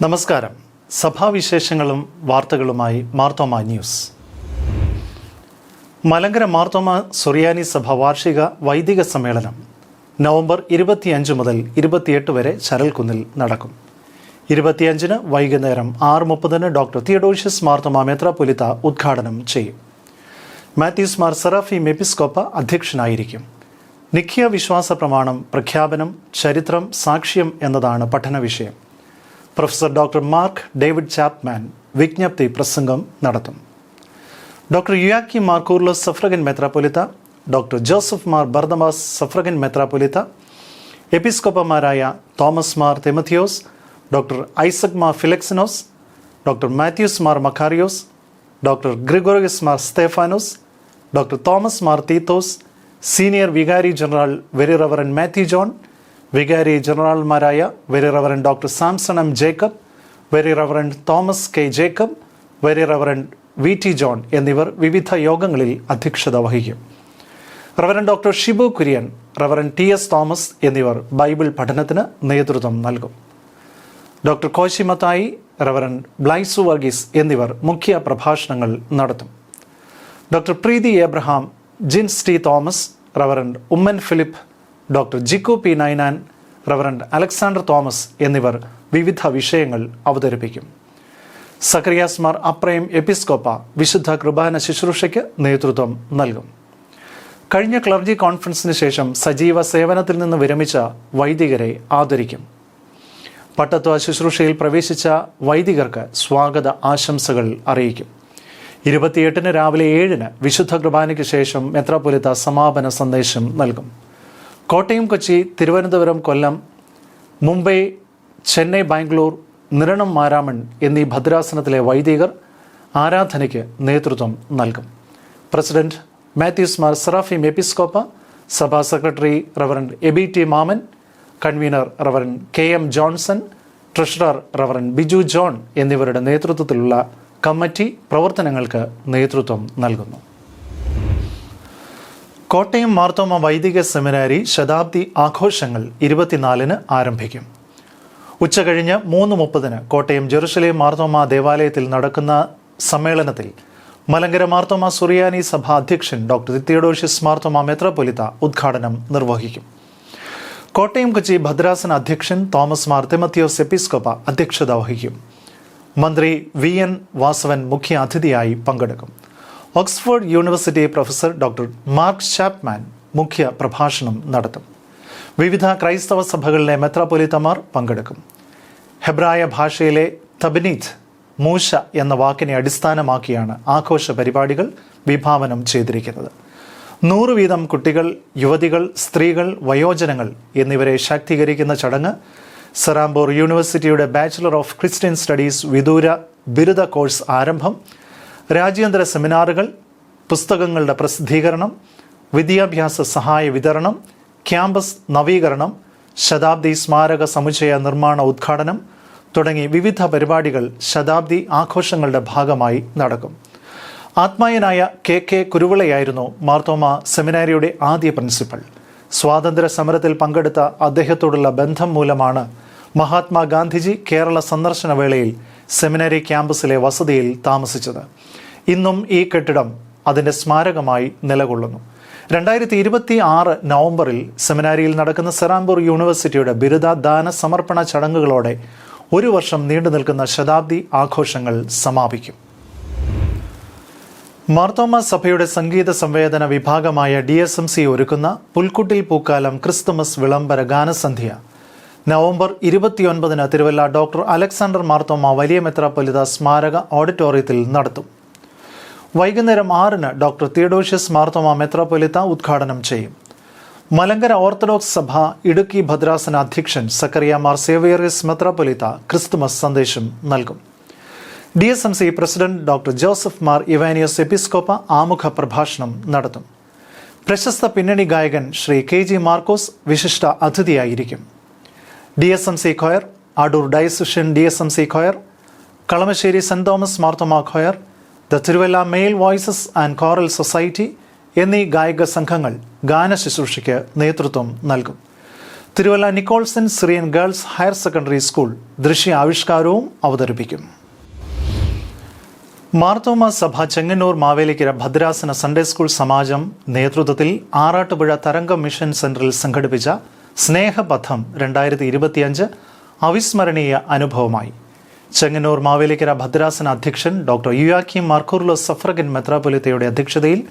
നമസ്കാരം. സഭാവിശേഷങ്ങളും വാർത്തകളുമായി മാർത്തോമ ന്യൂസ്. മലങ്കര മാർത്തോമ സുറിയാനി സഭ വാർഷിക വൈദിക സമ്മേളനം നവംബർ 25 മുതൽ 28 വരെ ചരൽക്കുന്നിൽ നടക്കും. 25-ന് വൈകുന്നേരം 6:30-ന് ഡോക്ടർ തിയഡോഷ്യസ് മാർത്തോമ മെത്രാപ്പൊലീത്ത ഉദ്ഘാടനം ചെയ്യും. മാത്യൂസ് മാർ സെറാഫീം എപ്പിസ്കോപ്പ അധ്യക്ഷനായിരിക്കും. നിഖ്യ വിശ്വാസ പ്രമാണം, പ്രഖ്യാപനം, ചരിത്രം, സാക്ഷ്യം എന്നതാണ് പഠന വിഷയം. Professor doctor Mark David Chapman വിജ്ഞപ്തി പ്രസംഗം നടത്തും. ഡോക്ടർ യുയാക്കിം മാർ കൂർലോസ് സഫ്രഗൻ മെത്രാപ്പൊലീത്ത, ഡോക്ടർ ജോസഫ് മാർ ബർദമാസ് സഫ്രഗൻ മെത്രാപ്പൊലീത്ത, എപ്പിസ്കോപ്പമാരായ Thomas Mar Timotheos, doctor Isaac Mar Philoxenos, doctor Mathews Mar Makarios, doctor Gregorios Mar Stephanos, doctor Thomas Mar Theethos, senior vicar general very reverend Mathew John, vicar ജനറൽമാരായ very reverend doctor Samson M Jacob, very reverend Thomas K Jacob, very reverend V T John എന്നിവർ വിവിധ യോഗങ്ങളിൽ അധ്യക്ഷത വഹിക്കും. Reverend doctor Shibu Kurian, reverend T S Thomas എന്നിവർ ബൈബിൾ പഠനത്തിന് നേതൃത്വം നൽകും. ഡോക്ടർ കോശി മത്തായി, റവറൻ ബ്ലൈസു വർഗീസ് എന്നിവർ മുഖ്യ പ്രഭാഷണങ്ങൾ നടത്തും. Doctor Preethi Abraham, Jins T Thomas, reverend Oommen Philip, doctor Jikku P Ninan, reverend Alexander Thomas എന്നിവർ വിവിധ വിഷയങ്ങൾ അവതരിപ്പിക്കും. സക്കറിയാസ് മാർ അപ്രയം എപ്പിസ്കോപ്പ വിശുദ്ധ കുർബാന ശുശ്രൂഷയ്ക്ക് നേതൃത്വം നൽകും. കഴിഞ്ഞ ക്ലർജി കോൺഫറൻസിന് ശേഷം സജീവ സേവനത്തിൽ നിന്ന് വിരമിച്ച വൈദികരെ ആദരിക്കും. പട്ടത്വ ശുശ്രൂഷയിൽ പ്രവേശിച്ച വൈദികർക്ക് സ്വാഗത ആശംസകൾ അറിയിക്കും. 28-ന് രാവിലെ 7-ന് വിശുദ്ധ കുർബാനയ്ക്ക് ശേഷം മെത്രാപ്പൊലീത്ത സമാപന സന്ദേശം നൽകും. കോട്ടയം, കൊച്ചി, തിരുവനന്തപുരം, കൊല്ലം, മുംബൈ, ചെന്നൈ, ബാംഗ്ലൂർ, നിരണം, മാരാമൺ എന്നീ ഭദ്രാസനത്തിലെ വൈദികർ ആരാധനയ്ക്ക് നേതൃത്വം നൽകും. പ്രസിഡന്റ് മാത്യൂസ് മാർ സെറാഫീം എപ്പിസ്കോപ്പ, സഭാ സെക്രട്ടറി റവറൻ എബി ടി മാമൻ, convener reverend K M Johnson, treasurer reverend Biju John എന്നിവരുടെ നേതൃത്വത്തിലുള്ള കമ്മിറ്റി പ്രവർത്തനങ്ങൾക്ക് നേതൃത്വം നൽകുന്നു. കോട്ടയം മാർത്തോമ വൈദിക സെമിനാരി ശതാബ്ദി ആഘോഷങ്ങൾ 24-ന് ആരംഭിക്കും. ഉച്ചകഴിഞ്ഞ് 3:30-ന് കോട്ടയം ജെറുസലേം മാർത്തോമ ദേവാലയത്തിൽ നടക്കുന്ന സമ്മേളനത്തിൽ മലങ്കര മാർത്തോമ സുറിയാനി സഭ അധ്യക്ഷൻ ഡോക്ടർ തിയഡോഷ്യസ് മാർത്തോമ മെത്രാപ്പൊലീത്ത ഉദ്ഘാടനം നിർവഹിക്കും. കോട്ടയം, കൊച്ചി ഭദ്രാസന അധ്യക്ഷൻ തോമസ് മാർ തിമത്തിയോസ് എപ്പിസ്കോപ്പ അധ്യക്ഷത വഹിക്കും. മന്ത്രി വി എൻ വാസവൻ മുഖ്യ അതിഥിയായി പങ്കെടുക്കും. Oxford university professor doctor mark Chapman മുഖ്യ പ്രഭാഷണം നടത്തും. വിവിധ ക്രൈസ്തവ സഭകളിലെ മെത്രാപ്പൊലീത്തമാർ പങ്കെടുക്കും. ഹെബ്രായ ഭാഷയിലെ തബ്നീത്ത്, മൂശ എന്ന വാക്കിനെ അടിസ്ഥാനമാക്കിയാണ് ആഘോഷ പരിപാടികൾ വിഭാവനം ചെയ്തിരിക്കുന്നത്. 100 വീതം കുട്ടികൾ, യുവതികൾ, സ്ത്രീകൾ, വയോജനങ്ങൾ എന്നിവരെ ശാക്തീകരിക്കുന്ന ചടങ്ങ് സെറാംബൂർ യൂണിവേഴ്സിറ്റിയുടെ ബാച്ചിലർ ഓഫ് ക്രിസ്ത്യൻ സ്റ്റഡീസ് വിദൂര ബിരുദ കോഴ്സ് ആരംഭം, രാജ്യാന്തര സെമിനാറുകൾ, പുസ്തകങ്ങളുടെ പ്രസിദ്ധീകരണം, വിദ്യാഭ്യാസ സഹായ വിതരണം, ക്യാമ്പസ് നവീകരണം, ശതാബ്ദി സ്മാരക സമുച്ചയ നിർമ്മാണ ഉദ്ഘാടനം തുടങ്ങി വിവിധ പരിപാടികൾ ശതാബ്ദി ആഘോഷങ്ങളുടെ ഭാഗമായി നടക്കും. ആത്മായനായ കെ കുരുവിളയായിരുന്നു മാർത്തോമ സെമിനാരിയുടെ ആദ്യ പ്രിൻസിപ്പൽ. സ്വാതന്ത്ര്യ സമരത്തിൽ പങ്കെടുത്ത അദ്ദേഹത്തോടുള്ള ബന്ധം മൂലമാണ് മഹാത്മാഗാന്ധിജി കേരള സന്ദർശന വേളയിൽ സെമിനാരി ക്യാമ്പസിലെ വസതിയിൽ താമസിച്ചത്. ഇന്നും ഈ കെട്ടിടം അതിൻ്റെ സ്മാരകമായി നിലകൊള്ളുന്നു. 2026 നവംബറിൽ സെമിനാരിയിൽ നടക്കുന്ന സെറാംബൂർ യൂണിവേഴ്സിറ്റിയുടെ ബിരുദദാന സമർപ്പണ ചടങ്ങുകളോടെ 1 വർഷം നീണ്ടു നിൽക്കുന്ന ശതാബ്ദി ആഘോഷങ്ങൾ സമാപിക്കും. മാർത്തോമ സഭയുടെ സംഗീത സംവേദന വിഭാഗമായ DSMC ഒരുക്കുന്ന പുൽക്കുട്ടിൽ പൂക്കാലം ക്രിസ്തുമസ് വിളംബര ഗാനസന്ധ്യ നവംബർ 29-ന് തിരുവല്ല ഡോക്ടർ അലക്സാണ്ടർ മാർത്തോമ വലിയ മെത്രാപ്പൊലീത്ത സ്മാരക ഓഡിറ്റോറിയത്തിൽ നടത്തും. വൈകുന്നേരം 6-ന് ഡോക്ടർ തിയഡോഷ്യസ് മാർത്തോമ മെത്രാപ്പൊലീത്ത ഉദ്ഘാടനം ചെയ്യും. മലങ്കര ഓർത്തഡോക്സ് സഭ ഇടുക്കി ഭദ്രാസന അധ്യക്ഷൻ സക്കറിയ മാർ സേവിയറിയസ് മെത്രാപ്പൊലീത്ത ക്രിസ്തുമസ് സന്ദേശം നൽകും. DSMC president doctor Joseph Mar Ivanios എപ്പിസ്കോപ്പ ആമുഖ പ്രഭാഷണം നടത്തും. പ്രശസ്ത പിന്നണി ഗായകൻ ശ്രീ KG മാർക്കോസ് വിശിഷ്ട അതിഥിയായിരിക്കും. DSMC choir, Adoor diocesan DSMC choir, Kalamassery saint Thomas Marthoma choir, the Thiruvalla male voices and choral society എന്നീ ഗായക സംഘങ്ങൾ ഗാന ശുശ്രൂഷയ്ക്ക് നേതൃത്വം നൽകും. Thiruvalla Nicholson Syrian girls higher secondary school ദൃശ്യ ആവിഷ്കാരവും അവതരിപ്പിക്കും. മാർത്തോമ സഭ ചെങ്ങന്നൂർ മാവേലിക്കര ഭദ്രാസന സൺഡേ സ്കൂൾ സമാജം നേതൃത്വത്തിൽ ആറാട്ടുപുഴ തരംഗം മിഷൻ സെന്ററിൽ സംഘടിപ്പിച്ച സ്നേഹപഥം 2025 അവിസ്മരണീയ അനുഭവമായി. ചെങ്ങന്നൂർ മാവേലിക്കര ഭദ്രാസന അധ്യക്ഷൻ ഡോക്ടർ യുയാക്കിം മാർക്കോർലോസ് സഫ്രഗൻ മെത്രാപ്പൊലിത്തയുടെ അധ്യക്ഷതയിൽ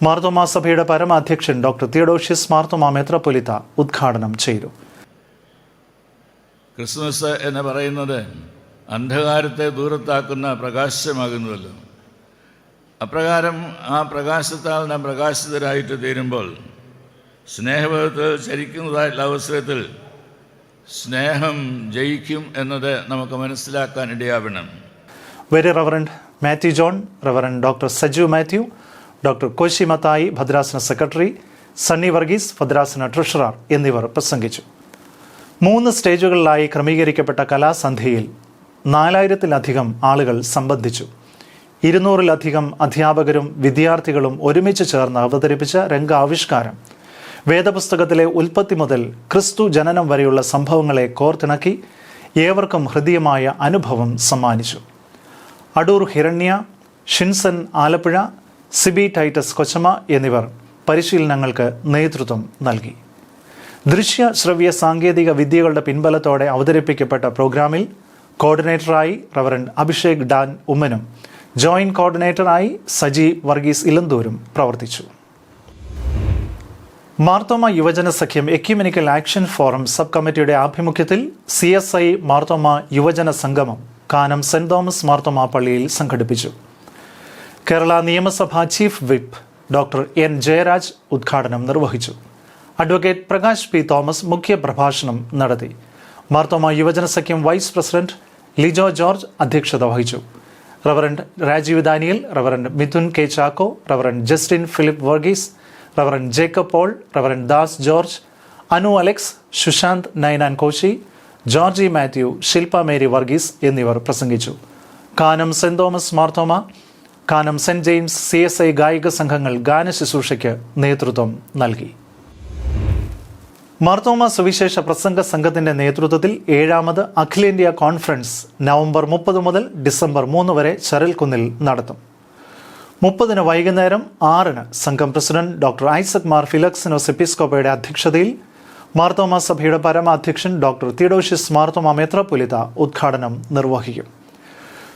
മാർത്തോമ സഭയുടെ പരമാധ്യക്ഷൻ ഡോക്ടർ തിയഡോഷ്യസ് മാർത്തോമ മെത്രാപ്പൊലിത്ത ഉദ്ഘാടനം ചെയ്തു. ക്രിസ്മസ് എന്ന് പറയുന്നത് അന്ധകാരത്തെ ദൂരത്താക്കുന്ന പ്രകാശമാകുന്നുവല്ലോ. അപ്രകാരം ആ പ്രകാശത്താൽ നാം പ്രകാശിതരായിട്ട് തീരുമ്പോൾ സ്നേഹബോധത്തിൽ ചരിക്കുന്നതായിട്ടുള്ള അവസരത്തിൽ സ്നേഹം ജയിക്കും എന്നത് നമുക്ക് മനസ്സിലാക്കാൻ ഇടയാവണം. Very reverend Mathew John, reverend doctor Saju Mathew, doctor Koshy Mathai ഭദ്രാസന സെക്രട്ടറി, സണ്ണി വർഗീസ് ഭദ്രാസന ട്രഷറർ എന്നിവർ പ്രസംഗിച്ചു. 3 സ്റ്റേജുകളിലായി ക്രമീകരിക്കപ്പെട്ട കലാസന്ധ്യയിൽ 4000-ലധികം ആളുകൾ സംബന്ധിച്ചു. 200-ലധികം അധ്യാപകരും വിദ്യാർത്ഥികളും ഒരുമിച്ച് ചേർന്ന് അവതരിപ്പിച്ച രംഗാവിഷ്കാരം വേദപുസ്തകത്തിലെ ഉൽപ്പത്തി മുതൽ ക്രിസ്തു ജനനം വരെയുള്ള സംഭവങ്ങളെ കോർത്തിണക്കി ഏവർക്കും ഹൃദ്യമായ അനുഭവം സമ്മാനിച്ചു. അടൂർ ഹിരണ്യ, ഷിൻസൺ ആലപ്പുഴ, സിബി ടൈറ്റസ് കൊച്ചമ എന്നിവർ പരിശീലനങ്ങൾക്ക് നേതൃത്വം നൽകി. ദൃശ്യ ശ്രവ്യ സാങ്കേതിക വിദ്യകളുടെ പിൻബലത്തോടെ അവതരിപ്പിക്കപ്പെട്ട പ്രോഗ്രാമിൽ കോർഡിനേറ്ററായി റവറൻഡ് അഭിഷേക് ഡാൻ ഉമ്മനും ജോയിന്റ് കോർഡിനേറ്ററായി സജി വർഗീസ് ഇലന്തൂരും പ്രവർത്തിച്ചു. മാർത്തോമ യുവജന സഖ്യം എക്യുമെനിക്കൽ ആക്ഷൻ ഫോറം സബ് കമ്മിറ്റിയുടെ ആഭിമുഖ്യത്തിൽ CSI മാർത്തോമ യുവജന സംഗമം കാനം സെന്റ് തോമസ് മാർത്തോമ പള്ളിയിൽ സംഘടിപ്പിച്ചു. കേരള നിയമസഭാ chief whip doctor N Jayaraj ഉദ്ഘാടനം നിർവഹിച്ചു. അഡ്വക്കേറ്റ് പ്രകാശ് P തോമസ് മുഖ്യപ്രഭാഷണം നടത്തി. മാർത്തോമ യുവജന സഖ്യം വൈസ് പ്രസിഡന്റ് ലിജോ ജോർജ് അധ്യക്ഷത വഹിച്ചു. Reverend Rajeev Daniel, reverend Mithun K Chacko, reverend Justin Philip Varghese, reverend Jacob Paul, reverend Das George, Anu Alex, Sushant Ninan Koshy, Georgy Mathew, Shilpa Mary Varghese എന്നിവർ പ്രസംഗിച്ചു. Kanam saint Thomas Marthoma, Kanam saint James CSI ഗായിക സംഘങ്ങൾ ഗാന ശുശ്രൂഷയ്ക്ക് നേതൃത്വം നൽകി. മാർത്തോമ സുവിശേഷ പ്രസംഗ സംഘത്തിന്റെ നേതൃത്വത്തിൽ 7ാമത് അഖിലേന്ത്യാ കോൺഫറൻസ് നവംബർ 30 മുതൽ ഡിസംബർ 3 വരെ ചരൽക്കുന്നിൽ നടത്തും. 30 വൈകുന്നേരം 6 സംഘം പ്രസിഡന്റ് ഡോക്ടർ ഐസക് മാർ ഫിലക്സിനോസ് എപ്പിസ്കോപ്പയുടെ അധ്യക്ഷതയിൽ മാർത്തോമ സഭയുടെ പരമാധ്യക്ഷൻ ഡോക്ടർ തിയഡോഷ്യസ് മാർത്തോമ മെത്രാപ്പൊലിത്ത ഉദ്ഘാടനം നിർവഹിക്കും.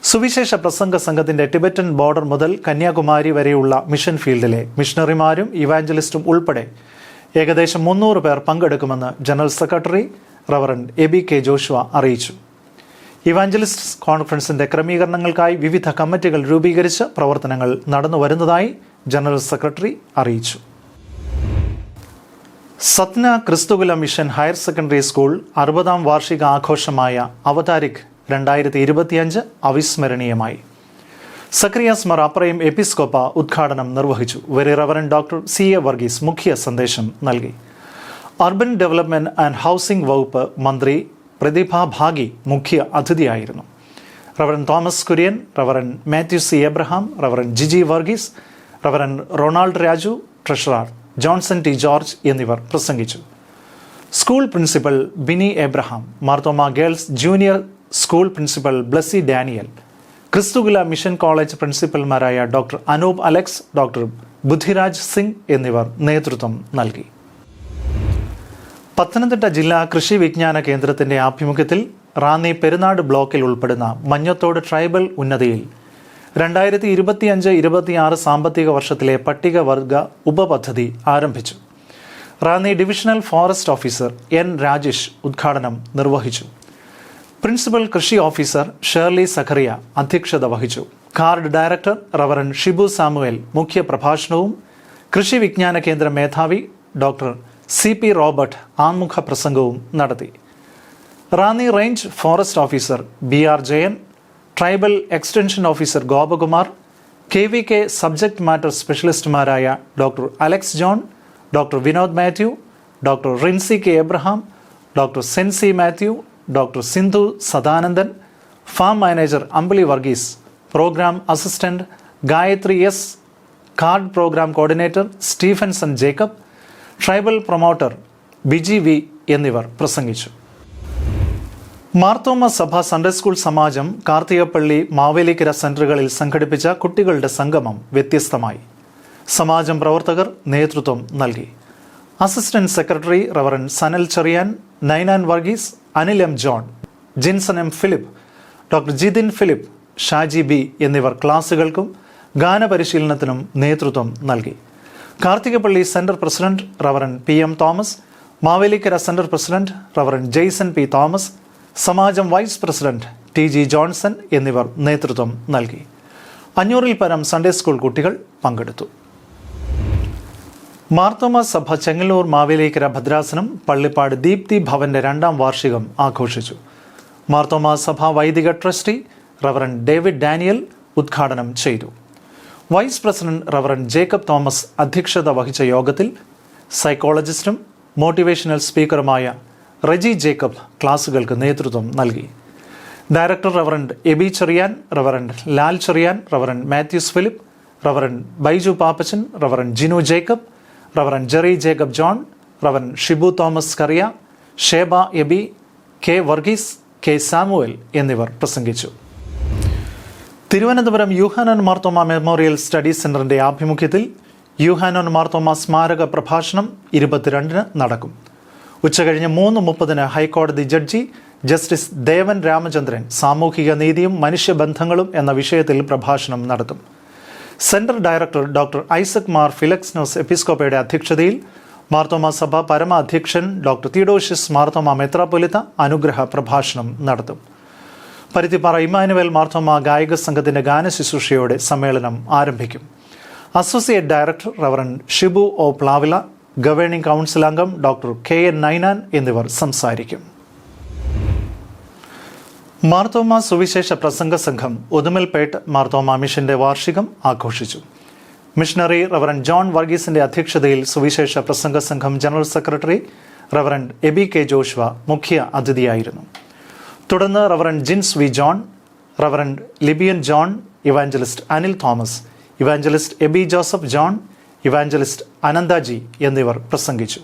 സുവിശേഷ പ്രസംഗ സംഘത്തിന്റെ ടിബറ്റൻ ബോർഡർ മുതൽ കന്യാകുമാരി വരെയുള്ള മിഷൻ ഫീൽഡിലെ മിഷണറിമാരും ഇവാഞ്ചലിസ്റ്റും ഉൾപ്പെടെ ഏകദേശം 300 പേർ പങ്കെടുക്കുമെന്ന് general secretary reverend ABK Joshua അറിയിച്ചു. ഇവാഞ്ചലിസ്റ്റ് കോൺഫറൻസിന്റെ ക്രമീകരണങ്ങൾക്കായി വിവിധ കമ്മിറ്റികൾ രൂപീകരിച്ച് പ്രവർത്തനങ്ങൾ നടന്നു വരുന്നതായി ജനറൽ സെക്രട്ടറി അറിയിച്ചു. Satna Christukula mission higher secondary school 60ാം വാർഷിക ആഘോഷമായ അവതാരിക് 2025 അവിസ്മരണീയമായി. സക്രിയാസ് മാർ അപ്രയം എപ്പിസ്കോപ്പ ഉദ്ഘാടനം നിർവഹിച്ചു. Very reverend doctor CA Varghese മുഖ്യ സന്ദേശം നൽകി. അർബൻ ഡെവലപ്മെന്റ് ആൻഡ് ഹൗസിംഗ് വകുപ്പ് മന്ത്രി പ്രതിഭ ഭാഗി മുഖ്യ അതിഥിയായിരുന്നു. Reverend Thomas Kurian, reverend Mathew C Abraham, reverend Jiji Varghese, reverend Ronald Raju, treasurer Johnson T George എന്നിവർ പ്രസംഗിച്ചു. School principal Bini Abraham, Marthoma girls junior school principal Blessy Daniel, Christukula mission college പ്രിൻസിപ്പൽമാരായ ഡോക്ടർ അനൂപ് അലക്സ്, ഡോക്ടർ ബുദ്ധിരാജ് സിംഗ് എന്നിവർ നേതൃത്വം നൽകി. പത്തനംതിട്ട ജില്ലാ കൃഷി വിജ്ഞാന കേന്ദ്രത്തിന്റെ ആഭിമുഖ്യത്തിൽ റാന്നി പെരുന്നാട് ബ്ലോക്കിൽ ഉൾപ്പെടുന്ന മഞ്ഞത്തോട് ട്രൈബൽ ഉന്നതിയിൽ 2025-26 സാമ്പത്തിക വർഷത്തിലെ പട്ടികവർഗ ഉപപദ്ധതി ആരംഭിച്ചു. Ranni divisional forest officer N Rajesh ഉദ്ഘാടനം നിർവഹിച്ചു. പ്രിൻസിപ്പൽ കൃഷി ഓഫീസർ ഷേർലി സഖറിയ അധ്യക്ഷത വഹിച്ചു. Card director reverend Shibu Samuel മുഖ്യ പ്രഭാഷണവും കൃഷി വിജ്ഞാന കേന്ദ്ര മേധാവി ഡോക്ടർ CP റോബർട്ട് ആമുഖ പ്രസംഗവും നടത്തി. Ranni range forest officer BR Jayan, tribal extension officer Gopakumar, KVK subject matter സ്പെഷ്യലിസ്റ്റുമാരായ doctor Alex John, doctor Vinod Mathew, doctor Rincy K Abraham, doctor Sency Mathew, doctor Sindhu Sadanandan, farm manager Ambili Varghese, programme assistant Gayathri S, CARD programme coordinator Stephenson Jacob, tribal promoter Biji V എന്നിവർ പ്രസംഗിച്ചു. മാർത്തോമ സഭ സൺഡേ സ്കൂൾ സമാജം കാർത്തികപ്പള്ളി മാവേലിക്കര സെന്ററുകളിൽ സംഘടിപ്പിച്ച കുട്ടികളുടെ സംഗമം വ്യത്യസ്തമായി. സമാജം പ്രവർത്തകർ നേതൃത്വം നൽകി. Assistant secretary reverend Sanal Cherian, Ninan Varghese, Anil എം ജോൺ, ജിൻസൺ എം ഫിലിപ്പ്, ഡോക്ടർ ജിതിൻ ഫിലിപ്പ്, ഷാജി ബി എന്നിവർ ക്ലാസുകൾക്കും ഗാനപരിശീലനത്തിനും നേതൃത്വം നൽകി. കാർത്തികപ്പള്ളി സെന്റർ പ്രസിഡന്റ് റവറൻ പി എം Thomas, Mavelikara centre president reverend Jaison പി തോമസ്, സമാജം വൈസ് പ്രസിഡന്റ് ടി ജി ജോൺസൺ എന്നിവർ നേതൃത്വം നൽകി. 500-ൽ പരം സൺഡേ സ്കൂൾ കുട്ടികൾ പങ്കെടുത്തു. മാർത്തോമ സഭ ചെങ്ങന്നൂർ മാവേലിക്കര ഭദ്രാസനം പള്ളിപ്പാട് ദീപ്തി ഭവന്റെ 2ാം വാർഷികം ആഘോഷിച്ചു. മാർത്തോമ സഭ വൈദിക ട്രസ്റ്റി റവറൻ ഡേവിഡ് ഡാനിയൽ ഉദ്ഘാടനം ചെയ്തു. Vice president reverend Jacob Thomas അധ്യക്ഷത വഹിച്ച യോഗത്തിൽ സൈക്കോളജിസ്റ്റും മോട്ടിവേഷണൽ സ്പീക്കറുമായ റെജി ജേക്കബ് ക്ലാസുകൾക്ക് നേതൃത്വം നൽകി. Director reverend Aby Cherian, reverend Lal Cherian, reverend Mathews Philip, reverend Baiju Pappachan, reverend Jinu Jacob, reverend Jerry Jacob John, reverend Shibu Thomas Kariya, Sheba Aby, കെ വർഗീസ്, കെ സാമുവൽ എന്നിവർ പ്രസംഗിച്ചു. തിരുവനന്തപുരം യൂഹാനോൻ മാർത്തോമ മെമ്മോറിയൽ സ്റ്റഡി സെന്ററിന്റെ ആഭിമുഖ്യത്തിൽ യൂഹാനോൻ മാർത്തോമ സ്മാരക പ്രഭാഷണം 22-ന് നടക്കും. ഉച്ചകഴിഞ്ഞ് 3:30-ന് ഹൈക്കോടതി ജഡ്ജി ജസ്റ്റിസ് ദേവൻ രാമചന്ദ്രൻ സാമൂഹിക നീതിയും മനുഷ്യബന്ധങ്ങളും എന്ന വിഷയത്തിൽ പ്രഭാഷണം നടത്തും. Centre director doctor Isaac Mar Philoxenos എപ്പിസ്കോപ്പയുടെ അധ്യക്ഷതയിൽ മാർത്തോമ സഭ പരമാധ്യക്ഷൻ ഡോക്ടർ തിയോഡോഷ്യസ് മാർത്തോമ മെത്രാപ്പൊലിത്ത അനുഗ്രഹ പ്രഭാഷണം നടത്തും. പരുത്തിപ്പാറ ഇമ്മാനുവേൽ മാർത്തോമ ഗായക സംഘത്തിന്റെ ഗാനശുശ്രൂഷയോടെ സമ്മേളനം ആരംഭിക്കും. Associate director reverend Shibu O Plavila, governing council അംഗം ഡോക്ടർ കെ എൻ നൈനാൻ എന്നിവർ സംസാരിക്കും. മാർത്തോമ സുവിശേഷ പ്രസംഗ സംഘം ഉദുമൽപേട്ട് മാർത്തോമ മിഷന്റെ വാർഷികം ആഘോഷിച്ചു. മിഷണറി റവറൻ ജോൺ വർഗീസിന്റെ അധ്യക്ഷതയിൽ സുവിശേഷ പ്രസംഗ സംഘം general secretary reverend Aby K Joshua മുഖ്യ അതിഥിയായിരുന്നു. തുടർന്ന് reverend Jins V John, reverend Libian John, evangelist Anil Thomas, evangelist Aby Joseph John, evangelist Ananthaji എന്നിവർ പ്രസംഗിച്ചു.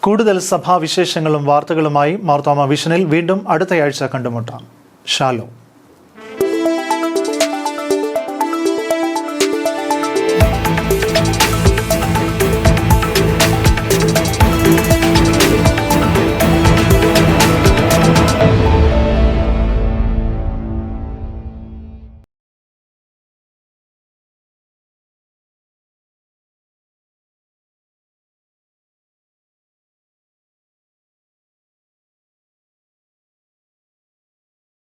കൂടുതൽ സഭാവിശേഷങ്ങളും വാർത്തകളുമായി മാർത്തോമ വിഷനിൽ വീണ്ടും അടുത്തയാഴ്ച കണ്ടുമുട്ടാം. ഷാലോം.